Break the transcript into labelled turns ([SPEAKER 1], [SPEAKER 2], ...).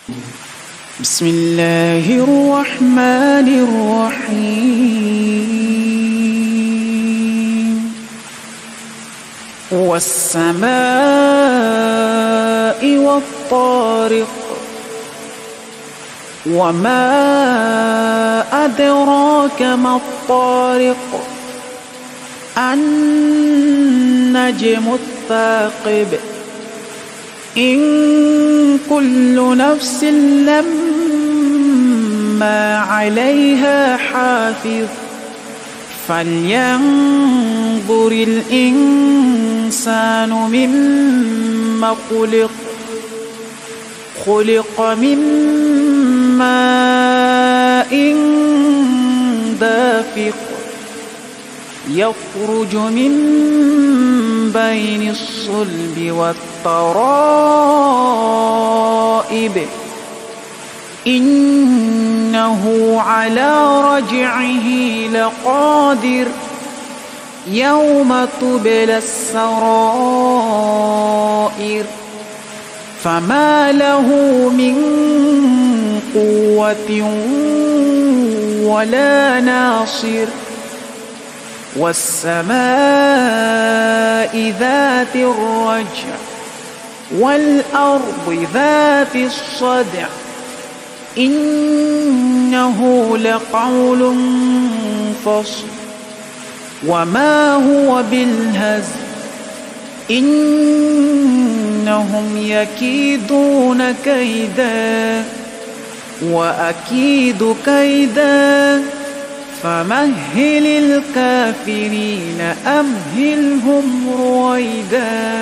[SPEAKER 1] بسم الله الرحمن الرحيم والسماء والطارق وما أدراك ما الطارق النجم الثاقب إن كل نفس لما عليها حافظ فلينظر الإنسان مما خلق من ماء دافق يخرج من بين الصلب والترائب إنه على رجعه لقادر يوم تبلى السرائر فما له من قوة ولا ناصر والسماء ذات الرجع والأرض ذات الصدع إنه لقول فصل وما هو بالهزل إنهم يكيدون كيدا وأكيد كيدا فمهل الكافرين أمهلهم رويدا.